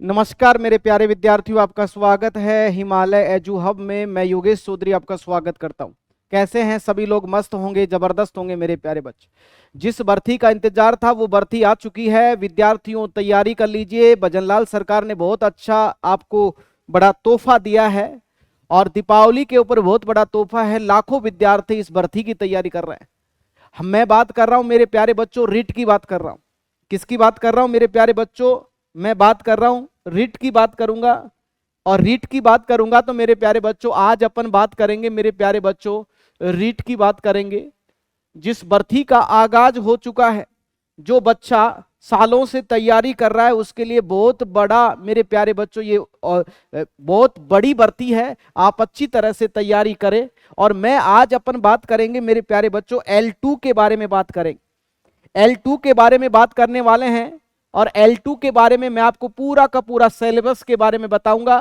नमस्कार मेरे प्यारे विद्यार्थियों, आपका स्वागत है हिमालय एजू हब में। मैं योगेश चौधरी आपका स्वागत करता हूं। कैसे हैं सभी लोग? मस्त होंगे, जबरदस्त होंगे मेरे प्यारे बच्चे। जिस भर्ती का इंतजार था वो भर्ती आ चुकी है। विद्यार्थियों तैयारी कर लीजिए। भजनलाल सरकार ने बहुत अच्छा आपको बड़ा तोहफा दिया है और दीपावली के ऊपर बहुत बड़ा तोहफा है। लाखों विद्यार्थी इस भर्ती की तैयारी कर रहे हैं। मैं बात कर रहा हूं मेरे प्यारे बच्चों, रिट की बात कर रहा हूं। किसकी बात कर रहा हूं मेरे प्यारे बच्चों? मैं बात कर रहा हूं रिट की बात करूंगा। और रीट की बात करूंगा तो मेरे प्यारे बच्चों आज अपन बात करेंगे मेरे प्यारे बच्चों, रीट की बात करेंगे। जिस भर्ती का आगाज हो चुका है, जो बच्चा सालों से तैयारी कर रहा है उसके लिए बहुत बड़ा मेरे प्यारे बच्चों ये बहुत बड़ी भर्ती है। आप अच्छी तरह से तैयारी करें। और मैं आज अपन बात करेंगे मेरे प्यारे बच्चों L2 के बारे में बात करेंगे। L2 के बारे में बात करने वाले हैं। और L2 के बारे में मैं आपको पूरा का पूरा सिलेबस के बारे में बताऊंगा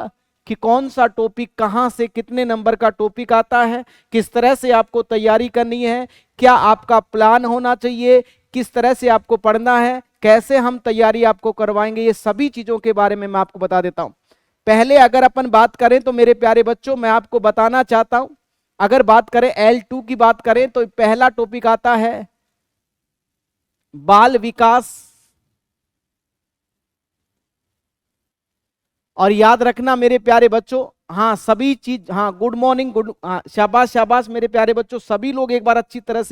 कि कौन सा टॉपिक कहां से कितने नंबर का टॉपिक आता है, किस तरह से आपको तैयारी करनी है, क्या आपका प्लान होना चाहिए, किस तरह से आपको पढ़ना है, कैसे हम तैयारी आपको करवाएंगे, ये सभी चीजों के बारे में मैं आपको बता देता हूं। पहले अगर अपन बात करें तो मेरे प्यारे बच्चों मैं आपको बताना चाहता हूं, अगर बात करें L2 की बात करें तो पहला टॉपिक आता है बाल विकास। और याद रखना मेरे प्यारे बच्चों, हाँ सभी चीज, हाँ गुड मॉर्निंग, गुड, हाँ शाबाश शाबाश मेरे प्यारे बच्चों। सभी लोग एक बार अच्छी तरह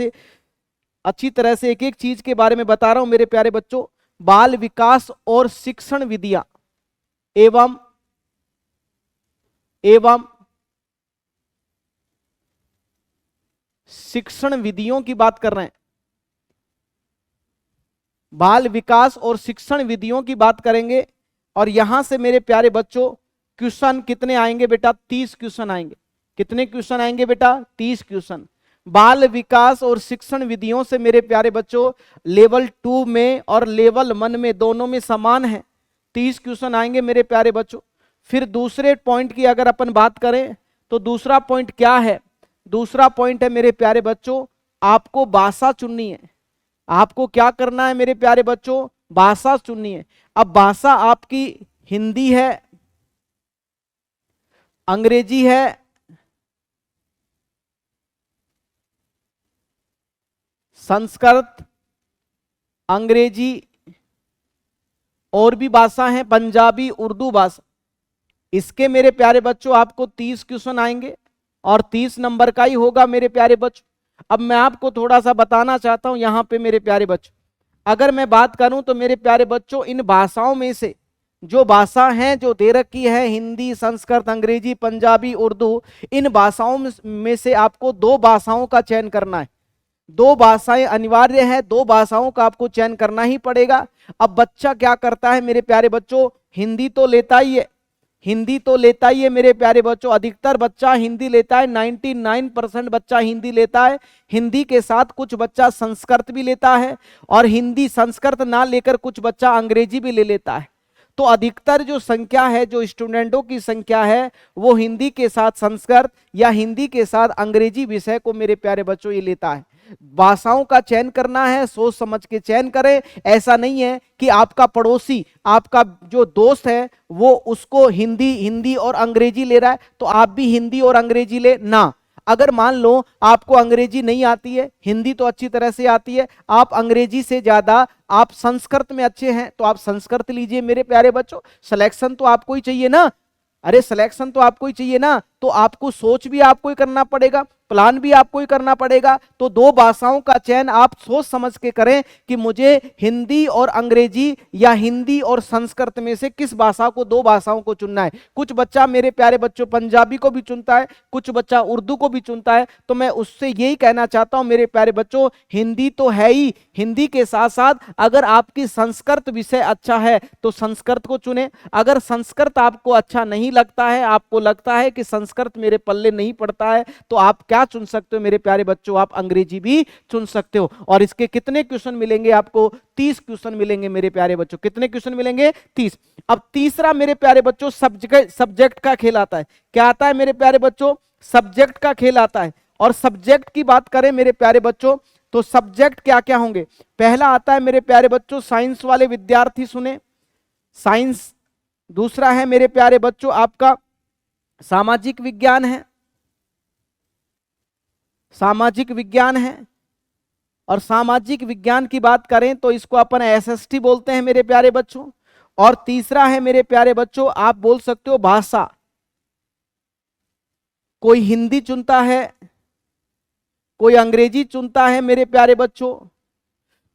से एक एक चीज के बारे में बता रहा हूं मेरे प्यारे बच्चों। बाल विकास और शिक्षण विधियां एवं एवं शिक्षण विधियों की बात कर रहे हैं। बाल विकास और शिक्षण विधियों की बात करेंगे। और यहां से मेरे प्यारे बच्चों क्वेश्चन कितने आएंगे बेटा? 30 क्वेश्चन आएंगे। कितने क्वेश्चन आएंगे बेटा? 30 क्वेश्चन। बाल विकास और शिक्षण विधियों से मेरे प्यारे बच्चों लेवल 2 में और लेवल 1 में दोनों में समान है। 30 क्वेश्चन आएंगे मेरे प्यारे बच्चों। फिर दूसरे पॉइंट की अगर अपन बात करें तो दूसरा पॉइंट क्या है? दूसरा पॉइंट है मेरे प्यारे बच्चों, आपको भाषा चुननी है। आपको क्या करना है मेरे प्यारे बच्चों? भाषा चुननी है। अब भाषा आपकी हिंदी है, अंग्रेजी है, संस्कृत, अंग्रेजी, और भी भाषा है पंजाबी, उर्दू भाषा। इसके मेरे प्यारे बच्चों आपको 30 क्वेश्चन आएंगे और 30 नंबर का ही होगा मेरे प्यारे बच्चों। अब मैं आपको थोड़ा सा बताना चाहता हूं यहां पे मेरे प्यारे बच्चों, अगर मैं बात करूं तो मेरे प्यारे बच्चों इन भाषाओं में से जो भाषा हैं जो दे रखी है, हिंदी, संस्कृत, अंग्रेजी, पंजाबी, उर्दू, इन भाषाओं में से आपको दो भाषाओं का चयन करना है। दो भाषाएं अनिवार्य है, दो भाषाओं का आपको चयन करना ही पड़ेगा। अब बच्चा क्या करता है मेरे प्यारे बच्चों? हिंदी तो लेता ही है, हिंदी तो लेता ही है मेरे प्यारे बच्चों। अधिकतर बच्चा हिंदी लेता है, 99% बच्चा हिंदी लेता है। हिंदी के साथ कुछ बच्चा संस्कृत भी लेता है और हिंदी संस्कृत ना लेकर कुछ बच्चा अंग्रेजी भी ले लेता है। तो अधिकतर जो संख्या है, जो स्टूडेंटों की संख्या है, वो हिंदी के साथ संस्कृत या हिंदी के साथ अंग्रेजी विषय को मेरे प्यारे बच्चों ये लेता है। भाषाओं का चयन करना है, सोच समझ के चयन करें। ऐसा नहीं है कि आपका पड़ोसी, आपका जो दोस्त है वो उसको हिंदी हिंदी और अंग्रेजी ले रहा है तो आप भी हिंदी और अंग्रेजी ले ना। अगर मान लो आपको अंग्रेजी नहीं आती है, हिंदी तो अच्छी तरह से आती है, आप अंग्रेजी से ज्यादा आप संस्कृत में अच्छे हैं तो आप संस्कृत लीजिए मेरे प्यारे बच्चों। सिलेक्शन तो आपको ही चाहिए ना, अरे सिलेक्शन तो आपको ही चाहिए ना, तो आपको सोच भी आपको ही करना पड़ेगा, प्लान भी आपको ही करना पड़ेगा। तो दो भाषाओं का चयन आप सोच समझ के करें कि मुझे हिंदी और अंग्रेजी या हिंदी और संस्कृत में से किस भाषा को, दो भाषाओं को चुनना है। कुछ बच्चा मेरे प्यारे बच्चों पंजाबी को भी चुनता है, कुछ बच्चा उर्दू को भी चुनता है। तो मैं उससे यही कहना चाहता हूं मेरे प्यारे बच्चों, हिंदी तो है ही, हिंदी के साथ साथ अगर आपकी संस्कृत विषय अच्छा है तो संस्कृत को चुने। अगर संस्कृत आपको अच्छा नहीं लगता है, आपको लगता है कि संस्कृत मेरे पल्ले नहीं पड़ता है, तो आप क्या चुन सकते हो मेरे प्यारे बच्चों? आप अंग्रेजी भी चुन सकते हो। और इसके कितने क्वेश्चन मिलेंगे आपको? 30 क्वेश्चन मिलेंगे मेरे प्यारे बच्चों। कितने क्वेश्चन मिलेंगे? 30। अब तीसरा मेरे प्यारे बच्चों सब्जेक्ट का खेल आता है। क्या आता है मेरे प्यारे बच्चों? सब्जेक्ट का खेल आता है। और सब्जेक्ट की बात करें मेरे प्यारे बच्चों तो सब्जेक्ट क्या क्या होंगे? पहला आता है मेरे प्यारे बच्चों साइंस वाले विद्यार्थी सुने, साइंस दूसरा है मेरे प्यारे बच्चों आपका सामाजिक विज्ञान है, सामाजिक विज्ञान है। और सामाजिक विज्ञान की बात करें तो इसको अपन एसएसटी बोलते हैं मेरे प्यारे बच्चों। और तीसरा है मेरे प्यारे बच्चों आप बोल सकते हो भाषा। कोई हिंदी चुनता है, कोई अंग्रेजी चुनता है मेरे प्यारे बच्चों।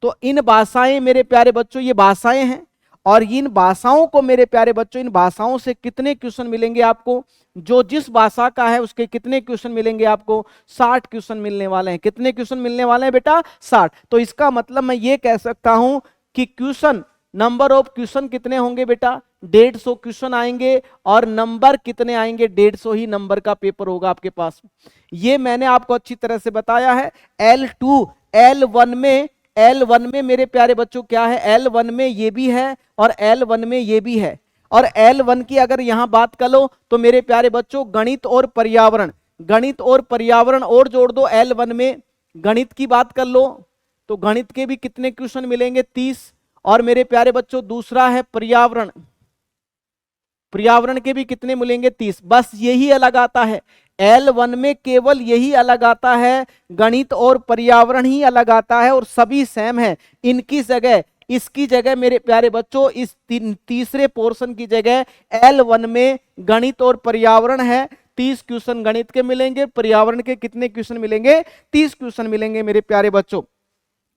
तो इन भाषाएं मेरे प्यारे बच्चों ये भाषाएं हैं। और इन भाषाओं को मेरे प्यारे बच्चों, इन भाषाओं से कितने क्वेश्चन मिलेंगे आपको, जो जिस भाषा का है उसके कितने क्वेश्चन मिलेंगे आपको, 60 क्वेश्चन मिलने वाले हैं। कितने क्वेश्चन मिलने वाले हैं बेटा, 60। तो इसका मतलब मैं ये कह सकता हूं कि क्वेश्चन, नंबर ऑफ क्वेश्चन कितने होंगे बेटा, 150 क्वेश्चन आएंगे। और नंबर कितने आएंगे, 150 ही नंबर का पेपर होगा आपके पास। ये मैंने आपको अच्छी तरह से बताया है। L2 L1 में मेरे प्यारे बच्चों क्या है, L1 में ये भी है और L1 में ये भी है। और L1 की अगर यहां बात कर लो तो मेरे प्यारे बच्चों गणित और पर्यावरण, गणित और पर्यावरण और जोड़ दो L1 में। गणित की बात कर लो तो गणित के भी कितने क्वेश्चन मिलेंगे, 30। और मेरे प्यारे बच्चों दूसरा है पर्यावरण, पर्यावरण के भी कितने मिलेंगे, 30। बस यही अलग आता है L1 में, केवल यही अलग आता है, गणित और पर्यावरण ही अलग आता है और सभी सेम है। इनकी जगह, इसकी जगह मेरे प्यारे बच्चों इस तीसरे पोर्शन की जगह L1 में गणित और पर्यावरण है। 30 क्वेश्चन गणित के मिलेंगे, पर्यावरण के कितने क्वेश्चन मिलेंगे, 30 क्वेश्चन मिलेंगे मेरे प्यारे बच्चों।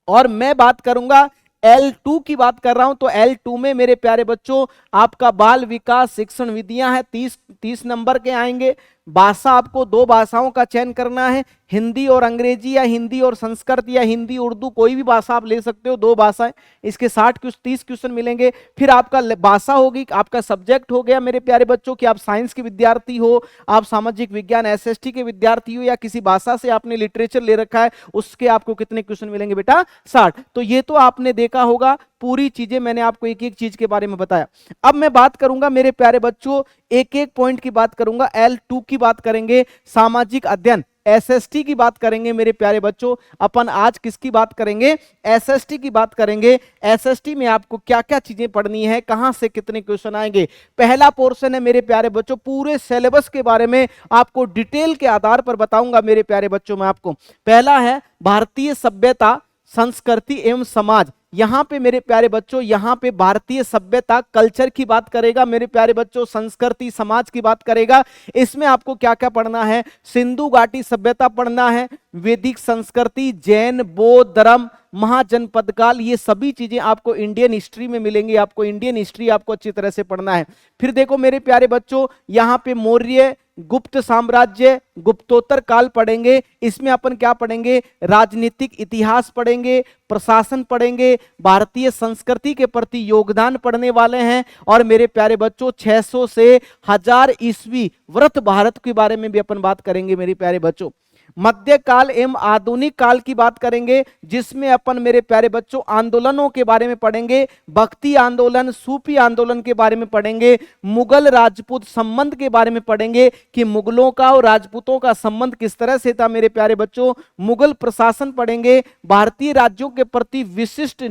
और मैं बात करूंगा L2 की बात कर रहा हूं तो L2 में मेरे प्यारे बच्चों आपका बाल विकास शिक्षण विधियां है, 30 नंबर के आएंगे। भाषा आपको 2 भाषाओं का चयन करना है, हिंदी और अंग्रेजी या हिंदी और संस्कृत या हिंदी उर्दू, कोई भी भाषा आप ले सकते हो, 2 भाषाएं। इसके 30 क्वेश्चन मिलेंगे। फिर आपका भाषा होगी, आपका सब्जेक्ट हो गया मेरे प्यारे बच्चों कि आप साइंस के विद्यार्थी हो, आप सामाजिक विज्ञान एसएसटी के विद्यार्थी हो, या किसी भाषा से आपने लिटरेचर ले रखा है, उसके आपको कितने क्वेश्चन मिलेंगे बेटा, 60। तो ये तो आपने देखा होगा, पूरी चीजें मैंने आपको एक एक चीज के बारे में बताया। अब मैं बात करूंगा मेरे प्यारे बच्चों, एक एक पॉइंट की बात करूंगा। L2 की बात करेंगे, सामाजिक अध्ययन एसएसटी की बात करेंगे मेरे प्यारे बच्चों। अपन आज किसकी बात करेंगे, एसएसटी की बात करेंगे। एसएसटी में आपको क्या क्या चीजें पढ़नी है, कहां से कितने क्वेश्चन आएंगे। पहला पोर्शन है मेरे प्यारे बच्चों, पूरे सिलेबस के बारे में आपको डिटेल के आधार पर बताऊंगा मेरे प्यारे बच्चों। मैं आपको पहला है भारतीय सभ्यता, संस्कृति एवं समाज। यहां पे मेरे प्यारे बच्चों, यहां पे भारतीय सभ्यता कल्चर की बात करेगा मेरे प्यारे बच्चों, संस्कृति समाज की बात करेगा। इसमें आपको क्या क्या पढ़ना है, सिंधु घाटी सभ्यता पढ़ना है, वैदिक संस्कृति, जैन बौद्ध धर्म, महाजनपद काल, ये सभी चीजें आपको इंडियन हिस्ट्री में मिलेंगी। आपको इंडियन हिस्ट्री आपको अच्छी तरह से पढ़ना है। फिर देखो मेरे प्यारे बच्चों, यहां पे मौर्य, गुप्त साम्राज्य, गुप्तोत्तर काल पढ़ेंगे। इसमें अपन क्या पढ़ेंगे, राजनीतिक इतिहास पढ़ेंगे, प्रशासन पढ़ेंगे, भारतीय संस्कृति के प्रति योगदान पढ़ने वाले हैं। और मेरे प्यारे बच्चों 600 से 1000 ईस्वी व्रत भारत के बारे में भी अपन बात करेंगे मेरे प्यारे बच्चों। मध्यकाल एवं आधुनिक काल की बात करेंगे, जिसमें अपन मेरे प्यारे बच्चों आंदोलनों के बारे में पढ़ेंगे, भक्ति आंदोलन, सूफी आंदोलन के बारे में पढ़ेंगे, मुगल राजपूत संबंध के बारे में पढ़ेंगे कि मुगलों का और राजपूतों का संबंध किस तरह से था मेरे प्यारे बच्चों, मुगल प्रशासन पढ़ेंगे, भारतीय राज्यों के प्रति विशिष्ट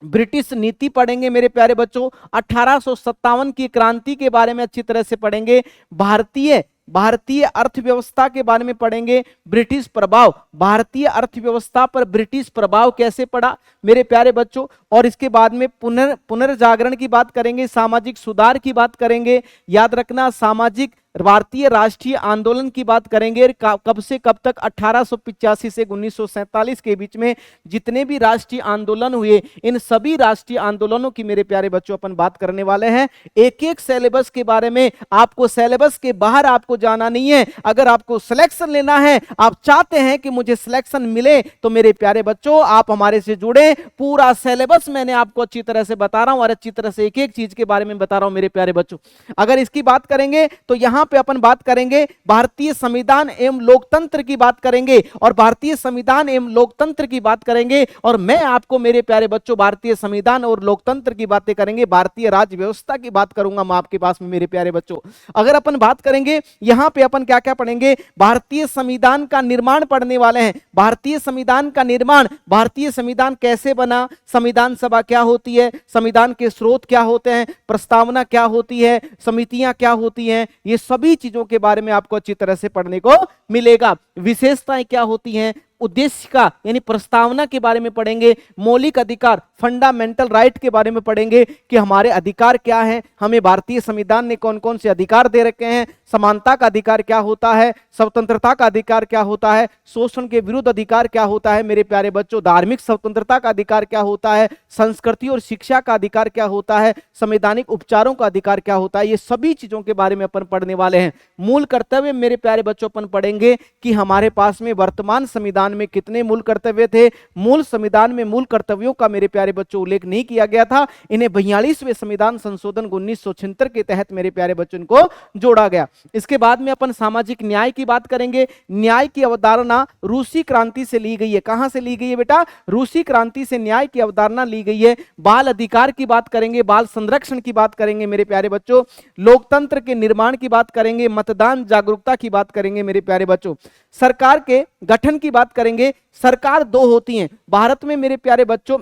ब्रिटिश नीति पढ़ेंगे मेरे प्यारे बच्चों, 1857 की क्रांति के बारे में अच्छी तरह से पढ़ेंगे, भारतीय अर्थव्यवस्था के बारे में पढ़ेंगे, ब्रिटिश प्रभाव, भारतीय अर्थव्यवस्था पर ब्रिटिश प्रभाव कैसे पड़ा मेरे प्यारे बच्चों। और इसके बाद में पुनर्जागरण की बात करेंगे, सामाजिक सुधार की बात करेंगे। याद रखना, सामाजिक भारतीय राष्ट्रीय आंदोलन की बात करेंगे, कब से कब तक, 1885 से 1947 के बीच में जितने भी राष्ट्रीय आंदोलन हुए, इन सभी राष्ट्रीय आंदोलनों की मेरे प्यारे बच्चों अपन बात करने वाले हैं। एक एक सिलेबस के बारे में, आपको सिलेबस के बाहर आपको जाना नहीं है। अगर आपको सिलेक्शन लेना है, आप चाहते हैं कि मुझे सिलेक्शन मिले, तो मेरे प्यारे बच्चों आप हमारे से जुड़े। पूरा सिलेबस मैंने आपको अच्छी तरह से बता रहा हूं और अच्छी तरह से एक एक चीज के बारे में बता रहा हूं मेरे प्यारे बच्चों। अगर इसकी बात करेंगे तो यहां यहां पे अपन बात करेंगे भारतीय संविधान एवं लोकतंत्र की बात करेंगे, और भारतीय संविधान एवं लोकतंत्र की बात करेंगे, और मैं आपको मेरे प्यारे बच्चों भारतीय संविधान और लोकतंत्र की बातें करेंगे, भारतीय राज्य व्यवस्था की बात करूंगा मैं आपके पास में मेरे प्यारे बच्चों। अगर अपन बात करेंगे यहां पे अपन क्या क्या पढ़ेंगे, भारतीय संविधान का निर्माण पढ़ने वाले हैं। भारतीय संविधान का निर्माण, भारतीय संविधान कैसे बना, संविधान सभा क्या होती है, संविधान के स्रोत क्या होते हैं, प्रस्तावना क्या होती है, समितियां क्या होती हैं, ये सभी चीजों के बारे में आपको अच्छी तरह से पढ़ने को मिलेगा। विशेषताएं क्या होती हैं, उद्देश्य का यानी प्रस्तावना के बारे में पढ़ेंगे, मौलिक अधिकार फंडामेंटल राइट के बारे में पढ़ेंगे कि हमारे अधिकार क्या हैं, हमें भारतीय संविधान ने कौन कौन से अधिकार दे रखे हैं, समानता का अधिकार क्या होता है, स्वतंत्रता का अधिकार क्या होता है, शोषण के विरुद्ध अधिकार क्या होता है मेरे प्यारे बच्चों, धार्मिक स्वतंत्रता का अधिकार क्या होता है, संस्कृति और शिक्षा का अधिकार क्या होता है, संवैधानिक उपचारों का अधिकार क्या होता है, ये सभी चीजों के बारे में अपन पढ़ने वाले हैं। मूल कर्तव्य मेरे प्यारे बच्चों अपन पढ़ेंगे कि हमारे पास में वर्तमान संविधान में कितने मूल कर्तव्य थे। मूल संविधान में मूल कर्तव्यों का मेरे प्यारे बच्चों उल्लेख नहीं किया गया था, इन्हें 42वें संविधान संशोधन 1976 के तहत मेरे प्यारे बच्चों को जोड़ा गया। इसके बाद में अपन सामाजिक न्याय की बात करेंगे। न्याय की अवधारणा रूसी क्रांति से ली गई है। कहां से ली गई है बेटा? रूसी क्रांति से न्याय की अवधारणा ली गई है। बाल अधिकार की बात करेंगे, बाल संरक्षण की बात करेंगे मेरे प्यारे बच्चों, लोकतंत्र के निर्माण की बात करेंगे, मतदान जागरूकता की बात करेंगे मेरे प्यारे बच्चों, सरकार के गठन की बात करेंगे। सरकार दो होती हैं भारत में मेरे प्यारे बच्चों,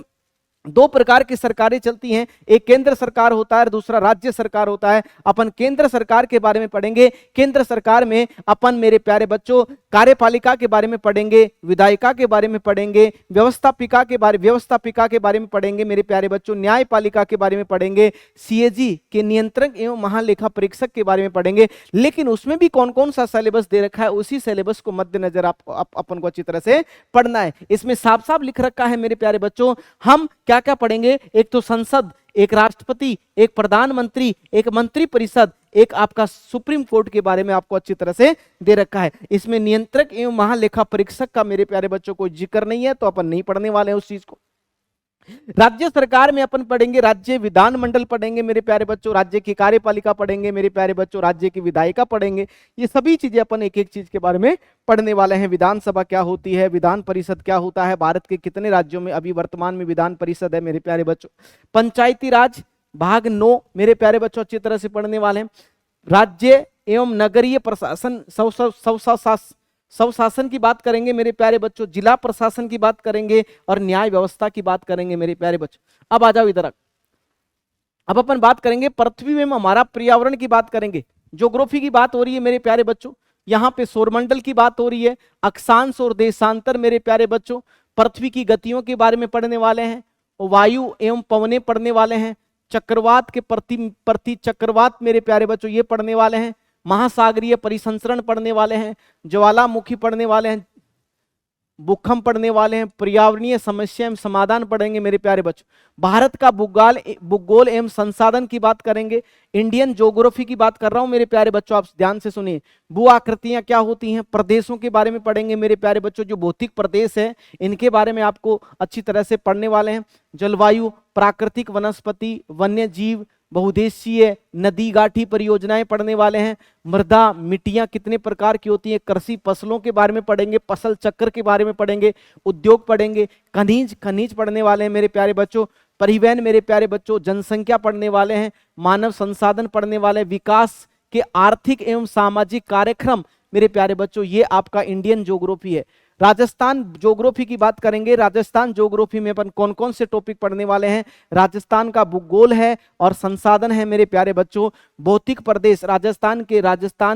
दो प्रकार की सरकारें चलती हैं, एक केंद्र सरकार होता है और दूसरा राज्य सरकार होता है। अपन केंद्र सरकार के बारे में पढ़ेंगे। केंद्र सरकार में अपन मेरे प्यारे बच्चों कार्यपालिका के बारे में पढ़ेंगे, विधायिका के बारे में पढ़ेंगे, व्यवस्थापिका के बारे में पढ़ेंगे मेरे प्यारे बच्चों, न्यायपालिका के बारे में पढ़ेंगे, सीएजी के नियंत्रक एवं महालेखा परीक्षक के बारे में पढ़ेंगे। लेकिन उसमें भी कौन कौन सा सिलेबस दे रखा है, उसी सिलेबस को मद्देनजर अपन को अच्छी तरह से पढ़ना है। इसमें साफ साफ लिख रखा है मेरे प्यारे बच्चों, हम क्या क्या पढ़ेंगे, एक तो संसद, एक राष्ट्रपति, एक प्रधानमंत्री, एक मंत्री परिषद, एक आपका सुप्रीम कोर्ट के बारे में आपको अच्छी तरह से दे रखा है। इसमें नियंत्रक एवं महालेखा परीक्षक का मेरे प्यारे बच्चों को जिक्र नहीं है, तो अपन नहीं पढ़ने वाले हैं उस चीज को। राज्य सरकार में अपन पढ़ेंगे, राज्य विधानमंडल पढ़ेंगे मेरे प्यारे बच्चों, राज्य की कार्यपालिका पढ़ेंगे मेरे प्यारे बच्चों, राज्य की विधायिका पढ़ेंगे। ये सभी चीजें अपन एक एक चीज के बारे में पढ़ने वाले हैं। विधानसभा क्या होती है, विधान परिषद क्या होता है, भारत के कितने राज्यों में अभी वर्तमान में विधान परिषद है मेरे प्यारे बच्चों। पंचायती राज भाग 9 मेरे प्यारे बच्चों अच्छी तरह से पढ़ने वाले हैं। राज्य एवं नगरीय प्रशासन स्वशासन की बात करेंगे मेरे प्यारे बच्चों, जिला प्रशासन की बात करेंगे और न्याय व्यवस्था की बात करेंगे मेरे प्यारे बच्चों। अब आ जाओ इधर, अब अपन बात करेंगे पृथ्वी में हमारा पर्यावरण की बात करेंगे। ज्योग्राफी की बात हो रही है मेरे प्यारे बच्चों, यहाँ पे सौरमंडल की बात हो रही है, अक्षांश और देशांतर मेरे प्यारे बच्चों, पृथ्वी की गतियों के बारे में पढ़ने वाले हैं, वायु एवं पवनें पढ़ने वाले हैं, चक्रवात के प्रति चक्रवात मेरे प्यारे बच्चों ये पढ़ने वाले हैं, महासागरीय परिसंचरण पढ़ने वाले हैं, ज्वालामुखी पढ़ने वाले हैं, भूकंप पढ़ने वाले हैं, पर्यावरणीय समस्या एवं समाधान पढ़ेंगे मेरे प्यारे बच्चों। भारत का भूगोल एवं संसाधन की बात करेंगे। इंडियन ज्योग्राफी की बात कर रहा हूं मेरे प्यारे बच्चों, आप ध्यान से सुनिए। भू आकृतियां क्या होती हैं, प्रदेशों के बारे में पढ़ेंगे मेरे प्यारे बच्चों, जो भौतिक प्रदेश है इनके बारे में आपको अच्छी तरह से पढ़ने वाले हैं। जलवायु, प्राकृतिक वनस्पति, वन्य जीव, बहुउद्देशीय नदी गाठी परियोजनाएं पढ़ने वाले हैं। मृदा, मिट्टियां कितने प्रकार की होती हैं, कृषि फसलों के बारे में पढ़ेंगे, फसल चक्र के बारे में पढ़ेंगे, उद्योग पढ़ेंगे, खनिज पढ़ने वाले हैं मेरे प्यारे बच्चों। परिवहन मेरे प्यारे बच्चों, जनसंख्या पढ़ने वाले हैं, मानव संसाधन पढ़ने वाले, विकास के आर्थिक एवं सामाजिक कार्यक्रम मेरे प्यारे बच्चों, ये आपका इंडियन ज्योग्राफी है। राजस्थान ज्योग्राफी की बात करेंगे। राजस्थान ज्योग्राफी में अपन कौन कौन से टॉपिक पढ़ने वाले हैं, राजस्थान का भूगोल है और संसाधन है मेरे प्यारे बच्चों। भौतिक प्रदेश, राजस्थान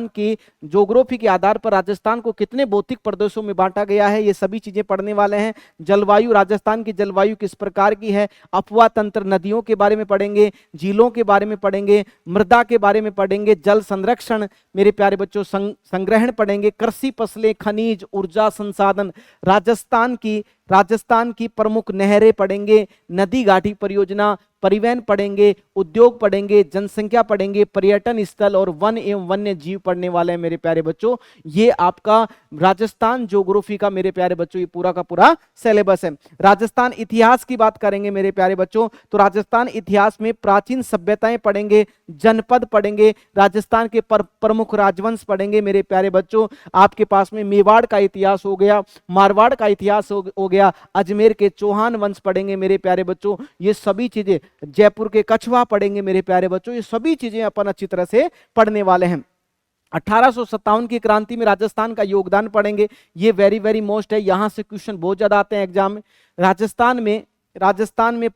की ज्योग्राफी के आधार पर राजस्थान को कितने भौतिक प्रदेशों में बांटा गया है, ये सभी चीजें पढ़ने वाले हैं। जलवायु, राजस्थान की जलवायु किस प्रकार की है, अफवाह तंत्र, नदियों के बारे में पढ़ेंगे, झीलों के बारे में पढ़ेंगे, मृदा के बारे में पढ़ेंगे, जल संरक्षण मेरे प्यारे बच्चों, संग्रहण पढ़ेंगे, कृषि फसलें, खनिज, ऊर्जा संसाधन, राजस्थान की राजस्थान की प्रमुख नहरें पढ़ेंगे, नदी घाटी परियोजना, परिवहन पढ़ेंगे, उद्योग पढ़ेंगे, जनसंख्या पढ़ेंगे, पर्यटन स्थल और वन एवं वन्य जीव पढ़ने वाले हैं मेरे प्यारे बच्चों। ये आपका राजस्थान ज्योग्राफी का मेरे प्यारे बच्चों ये पूरा का पूरा सिलेबस है। राजस्थान इतिहास की बात करेंगे मेरे प्यारे बच्चों, तो राजस्थान इतिहास में प्राचीन सभ्यताएं पढ़ेंगे, जनपद पढ़ेंगे, राजस्थान के प्रमुख राजवंश पढ़ेंगे मेरे प्यारे बच्चों। आपके पास में मेवाड़ का इतिहास हो गया, मारवाड़ का इतिहास हो गया, अजमेर के चौहान वंश पढ़ेंगे मेरे प्यारे बच्चों। ये सभी चीजें, जयपुर के कछवा पढ़ेंगे मेरे प्यारे बच्चों। ये सभी चीजें अपन अच्छी तरह से पढ़ने वाले हैं। 1857 की क्रांति में राजस्थान का योगदान पढ़ेंगे, ये वेरी वेरी मोस्ट है, यहां से क्वेश्चन बहुत ज्यादा आते हैं एग्जाम में। राजस्थान में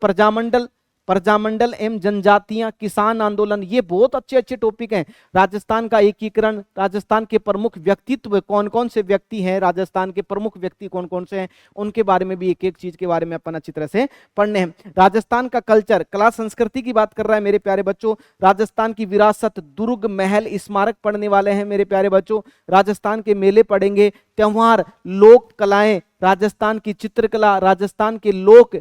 प्रजामंडल एवं जनजातियां, किसान आंदोलन, ये बहुत अच्छे अच्छे टॉपिक हैं। राजस्थान का एकीकरण, राजस्थान के प्रमुख व्यक्तित्व कौन कौन से व्यक्ति हैं, राजस्थान के प्रमुख व्यक्ति कौन कौन से हैं, उनके बारे में भी एक एक चीज के बारे में अपन अच्छी तरह से पढ़ने हैं। राजस्थान का कल्चर, कला संस्कृति की बात कर रहा है मेरे प्यारे बच्चों। राजस्थान की विरासत, दुर्ग महल स्मारक पढ़ने वाले हैं मेरे प्यारे बच्चों। राजस्थान के मेले पढ़ेंगे, त्योहार, लोक कलाएं, राजस्थान की चित्रकला, राजस्थान के लोक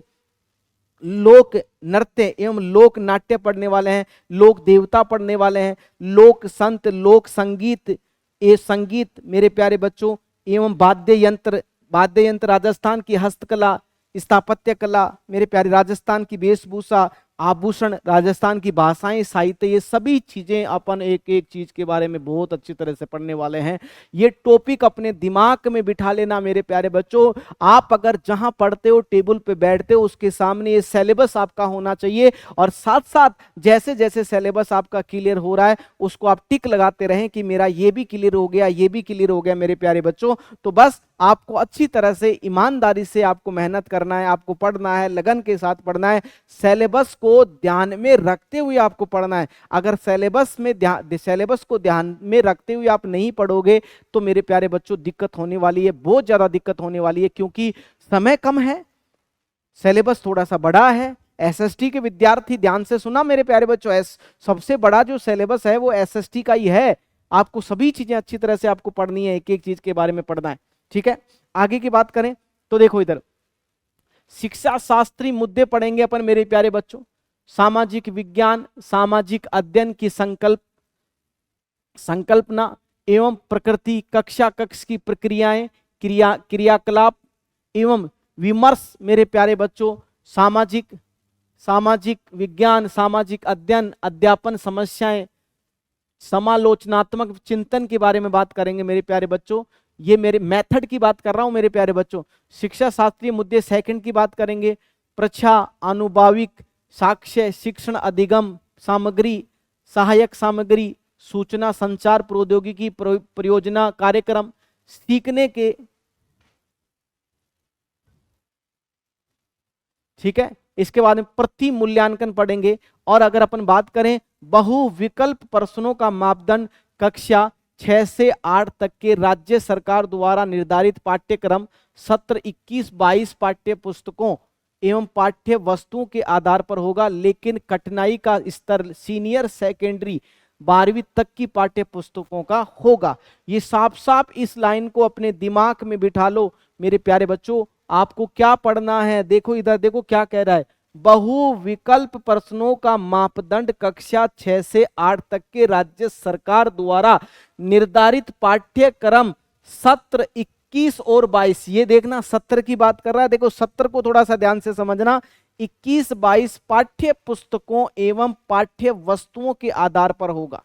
नृत्य एवं लोक नाट्य पढ़ने वाले हैं, लोक देवता पढ़ने वाले हैं, लोक संत, लोक संगीत, ये संगीत मेरे प्यारे बच्चों, एवं वाद्य यंत्र, राजस्थान की हस्तकला, स्थापत्य कला मेरे प्यारे, राजस्थान की वेशभूषा, आभूषण, राजस्थान की भाषाएं, साहित्य, ये सभी चीजें अपन एक एक चीज के बारे में बहुत अच्छी तरह से पढ़ने वाले हैं। ये टॉपिक अपने दिमाग में बिठा लेना मेरे प्यारे बच्चों। आप अगर जहां पढ़ते हो, टेबल पे बैठते हो, उसके सामने ये सिलेबस आपका होना चाहिए, और साथ साथ जैसे जैसे सिलेबस आपका क्लियर हो रहा है उसको आप टिक लगाते रहें कि मेरा ये भी क्लियर हो गया, ये भी क्लियर हो गया मेरे प्यारे बच्चों। तो बस आपको अच्छी तरह से ईमानदारी से आपको मेहनत करना है, आपको पढ़ना है, लगन के साथ पढ़ना है, सिलेबस को ध्यान में रखते हुए आपको पढ़ना है। अगर सिलेबस को ध्यान में रखते हुए आप नहीं पढ़ोगे तो मेरे प्यारे बच्चों दिक्कत होने वाली है, बहुत ज्यादा दिक्कत होने वाली है, क्योंकि समय कम है, सिलेबस थोड़ा सा बड़ा है। एसएसटी के विद्यार्थी ध्यान से सुना मेरे प्यारे बच्चों, सबसे बड़ा जो सिलेबस है वो एसएसटी का ही है। आपको सभी चीजें अच्छी तरह से आपको पढ़नी है, एक एक चीज के बारे में पढ़ना है, ठीक है। आगे की बात करें तो देखो इधर शिक्षा शास्त्री मुद्दे पढ़ेंगे अपन मेरे प्यारे बच्चों। सामाजिक विज्ञान, सामाजिक अध्ययन की संकल्पना एवं प्रकृति, कक्षा कक्ष की प्रक्रियाएं, क्रियाकलाप एवं विमर्श मेरे प्यारे बच्चों। सामाजिक विज्ञान, सामाजिक अध्ययन, अध्यापन समस्याएं, समालोचनात्मक चिंतन के बारे में बात करेंगे मेरे प्यारे बच्चों। ये मेरे मेथड की बात कर रहा हूं मेरे प्यारे बच्चों। शिक्षा शास्त्रीय मुद्दे सेकंड की बात करेंगे। प्रच्छा, अनुभाविक, साक्ष्य, शिक्षण अधिगम सामग्री, सहायक सामग्री, सूचना संचार प्रौद्योगिकी परियोजना कार्यक्रम, सीखने के, ठीक है। इसके बाद में प्रति मूल्यांकन पढ़ेंगे। और अगर अपन बात करें बहुविकल्प प्रश्नों का मापदंड, कक्षा 6 से 8 तक के राज्य सरकार द्वारा निर्धारित पाठ्यक्रम, सत्र 21-22 पाठ्य पुस्तकों एवं पाठ्य वस्तुओं के आधार पर होगा, लेकिन कठिनाई का स्तर सीनियर सेकेंडरी 12वीं तक की पाठ्य पुस्तकों का होगा। ये साफ साफ इस लाइन को अपने दिमाग में बिठा लो मेरे प्यारे बच्चों। आपको क्या पढ़ना है, देखो इधर देखो क्या कह रहा है, बहुविकल्प प्रश्नों का मापदंड कक्षा 6 से 8 तक के राज्य सरकार द्वारा निर्धारित पाठ्यक्रम, सत्र 21 और 22, ये देखना सत्र की बात कर रहा है, देखो सत्र को थोड़ा सा ध्यान से समझना, 21-22 पाठ्य पुस्तकों एवं पाठ्य वस्तुओं के आधार पर होगा,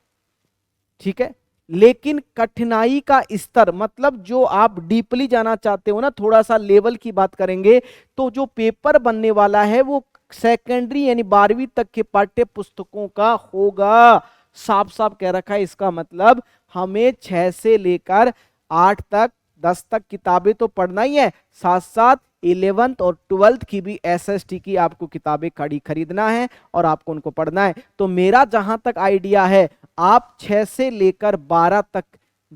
ठीक है। लेकिन कठिनाई का स्तर, मतलब जो आप डीपली जाना चाहते हो ना, थोड़ा सा लेवल की बात करेंगे, तो जो पेपर बनने वाला है वो सेकेंडरी यानी 12वीं तक के पाठ्य पुस्तकों का होगा। साफ साफ कह रखा है। इसका मतलब हमें 6 से लेकर 8 तक 10 तक किताबें तो पढ़ना ही है, साथ साथ 11th और 12th की भी एसएसटी की आपको किताबें खरीदना है और आपको उनको पढ़ना है। तो मेरा जहां तक आइडिया है, आप 6 से लेकर 12 तक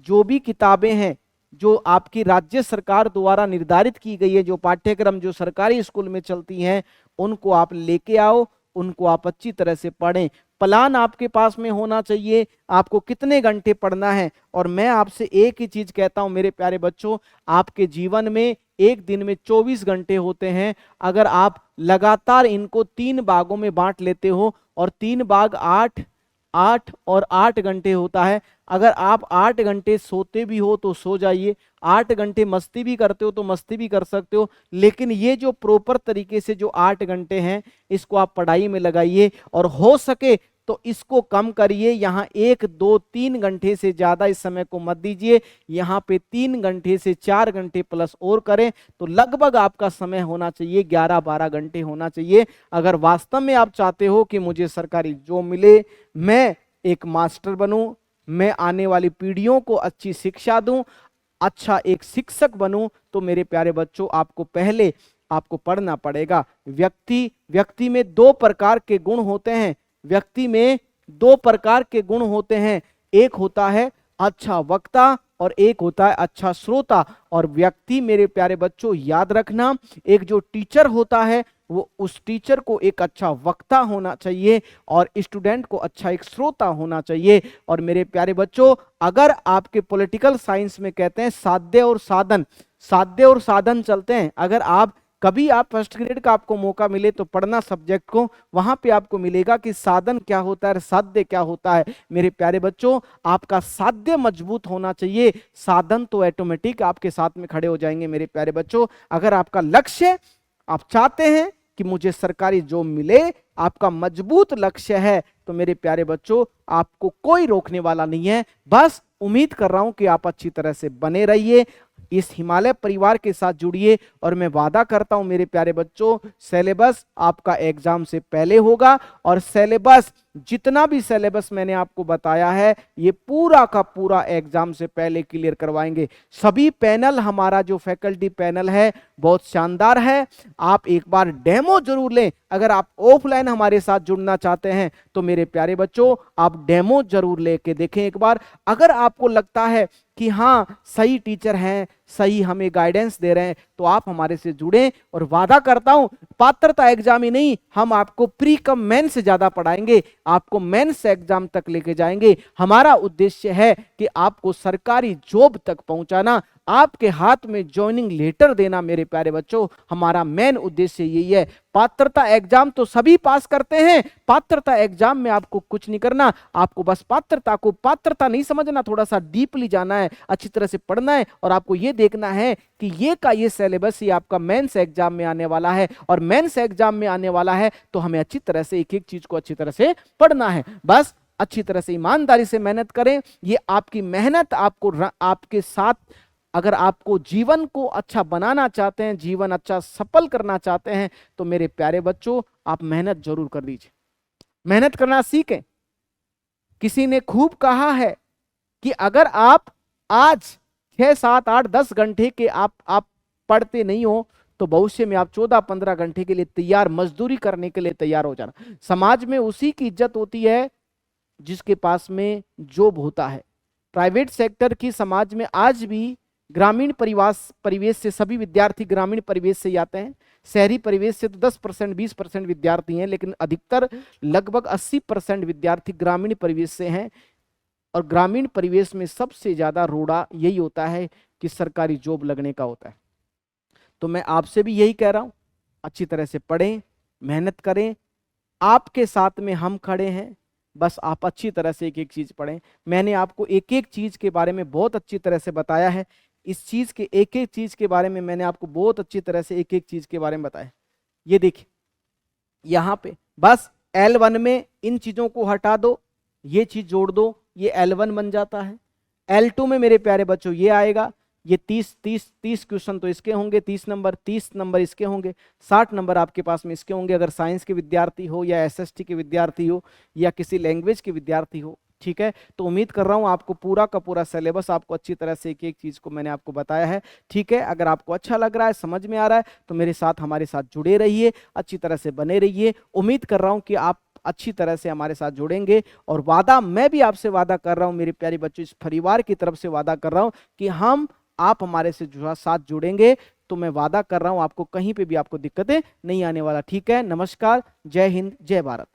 जो भी किताबें हैं जो आपकी राज्य सरकार द्वारा निर्धारित की गई है, जो पाठ्यक्रम जो सरकारी स्कूल में चलती हैं, उनको आप लेके आओ, उनको आप अच्छी तरह से पढ़ें। प्लान आपके पास में होना चाहिए, आपको कितने घंटे पढ़ना है। और मैं आपसे एक ही चीज कहता हूं मेरे प्यारे बच्चों, आपके जीवन में एक दिन में 24 घंटे होते हैं। अगर आप लगातार इनको 3 भागों में बांट लेते हो, और 3 भाग 8 8 और 8 घंटे होता है। अगर आप 8 घंटे सोते भी हो तो सो जाइए, 8 घंटे मस्ती भी करते हो तो मस्ती भी कर सकते हो, लेकिन ये जो प्रॉपर तरीके से जो 8 घंटे हैं इसको आप पढ़ाई में लगाइए, और हो सके तो इसको कम करिए। यहाँ 1 2 3 घंटे से ज्यादा इस समय को मत दीजिए, यहाँ पे 3 घंटे से 4 घंटे प्लस और करें तो लगभग आपका समय होना चाहिए 11-12 घंटे होना चाहिए। अगर वास्तव में आप चाहते हो कि मुझे सरकारी जॉब मिले, मैं एक मास्टर बनूं, मैं आने वाली पीढ़ियों को अच्छी शिक्षा दूं, अच्छा एक शिक्षक बनूं, तो मेरे प्यारे बच्चों आपको पहले आपको पढ़ना पड़ेगा। व्यक्ति में 2 प्रकार के गुण होते हैं, व्यक्ति में 2 प्रकार के गुण होते हैं, एक होता है अच्छा वक्ता और एक होता है अच्छा श्रोता। और व्यक्ति मेरे प्यारे बच्चों याद रखना, एक जो टीचर होता है वो उस टीचर को एक अच्छा वक्ता होना चाहिए और स्टूडेंट को अच्छा एक श्रोता होना चाहिए। और मेरे प्यारे बच्चों अगर आपके पॉलिटिकल साइंस में कहते हैं साध्य और साधन चलते हैं, अगर आप कभी आप फर्स्ट ग्रेड का आपको मौका मिले तो पढ़ना सब्जेक्ट को, वहां पे आपको मिलेगा कि साधन क्या होता है और साध्य क्या होता है। मेरे प्यारे बच्चों आपका साध्य मजबूत होना चाहिए, साधन तो ऑटोमेटिक आपके साथ में खड़े हो जाएंगे। मेरे प्यारे बच्चों अगर आपका लक्ष्य, आप चाहते हैं कि मुझे सरकारी जॉब मिले, आपका मजबूत लक्ष्य है, तो मेरे प्यारे बच्चों आपको कोई रोकने वाला नहीं है। बस उम्मीद कर रहा हूं कि आप अच्छी तरह से बने रहिए, इस हिमालय परिवार के साथ जुड़िए, और मैं वादा करता हूं मेरे प्यारे बच्चों सिलेबस आपका एग्जाम से पहले होगा, और सिलेबस जितना भी सिलेबस मैंने आपको बताया है ये पूरा का पूरा एग्जाम से पहले क्लियर करवाएंगे। सभी पैनल, हमारा जो फैकल्टी पैनल है बहुत शानदार है, आप एक बार डेमो जरूर लें। अगर आप ऑफलाइन हमारे साथ जुड़ना चाहते हैं तो मेरे प्यारे बच्चों आप डेमो जरूर लेके देखें एक बार। अगर आपको लगता है कि हाँ सही टीचर हैं, सही हमें गाइडेंस दे रहे हैं, तो आप हमारे से जुड़ें, और वादा करता हूं पात्रता एग्जाम ही नहीं, हम आपको प्री कम मेंस से ज्यादा पढ़ाएंगे, आपको मेंस एग्जाम तक लेके जाएंगे। हमारा उद्देश्य है कि आपको सरकारी जॉब तक पहुंचाना, आपके हाथ में ज्वाइनिंग लेटर देना। मेरे प्यारे बच्चों हमारा मेन उद्देश्य यही है। पात्रता एग्जाम तो सभी पास करते हैं, पात्रता एग्जाम में आपको कुछ नहीं करना, आपको बस पात्रता को पात्रता नहीं समझना, थोड़ा सा डीपली जाना है, अच्छी तरह से पढ़ना है, और आपको यह देखना है कि ये का ये सिलेबस ही आपका मेंस एग्जाम में आने वाला है, और मेंस एग्जाम में आने वाला है तो हमें अच्छी तरह से एक एक चीज को अच्छी तरह से पढ़ना है। बस अच्छी तरह से ईमानदारी से मेहनत करें, ये आपकी मेहनत आपको आपके साथ, अगर आपको जीवन को अच्छा बनाना चाहते हैं, जीवन अच्छा सफल करना चाहते हैं, तो मेरे प्यारे बच्चों आप मेहनत जरूर कर लीजिए, मेहनत करना सीखें। किसी ने खूब कहा है कि अगर आप आज 6 7 8 10 घंटे के आप पढ़ते नहीं हो तो भविष्य में आप 14-15 घंटे के लिए तैयार, मजदूरी करने के लिए तैयार हो जाना। समाज में उसी की इज्जत होती है जिसके पास में जॉब होता है। प्राइवेट सेक्टर की समाज में आज भी ग्रामीण परिवेश से सभी विद्यार्थी ग्रामीण परिवेश से आते हैं, शहरी परिवेश से तो 10% 20% विद्यार्थी हैं, लेकिन अधिकतर लगभग 80% विद्यार्थी ग्रामीण परिवेश से हैं। और ग्रामीण परिवेश में सबसे ज्यादा रोड़ा यही होता है कि सरकारी जॉब लगने का होता है। तो मैं आपसे भी यही कह रहा हूं, अच्छी तरह से पढ़ें, मेहनत करें, आपके साथ में हम खड़े हैं, बस आप अच्छी तरह से एक एक चीज पढ़ें। मैंने आपको एक एक चीज के बारे में बहुत अच्छी तरह से बताया है, इस चीज के एक एक चीज के बारे में मैंने आपको बहुत अच्छी तरह से एक एक चीज के बारे में बताया। ये देखिए यहां पे बस L1 में इन चीजों को हटा दो, ये चीज जोड़ दो, ये L1 बन जाता है। L2 में मेरे प्यारे बच्चों ये आएगा, ये 30 क्वेश्चन तो इसके होंगे, 30 नंबर इसके होंगे, 60 नंबर आपके पास में इसके होंगे, अगर साइंस के विद्यार्थी हो या SST के विद्यार्थी हो या किसी लैंग्वेज के विद्यार्थी हो। ठीक है, तो उम्मीद कर रहा हूं आपको पूरा का पूरा सिलेबस आपको अच्छी तरह से एक एक चीज को मैंने आपको बताया है। ठीक है, अगर आपको अच्छा लग रहा है, समझ में आ रहा है, तो मेरे साथ हमारे साथ जुड़े रहिए, अच्छी तरह से बने रहिए। उम्मीद कर रहा हूं कि आप अच्छी तरह से हमारे साथ जुड़ेंगे, और वादा मैं भी आपसे वादा कर रहा हूं मेरे प्यारे बच्चों, इस परिवार की तरफ से वादा कर रहा हूं कि आप हमारे से साथ जुड़ेंगे, तो मैं वादा कर रहा हूं आपको कहीं पे भी आपको दिक्कतें नहीं आने वाला। ठीक है, नमस्कार, जय हिंद, जय भारत।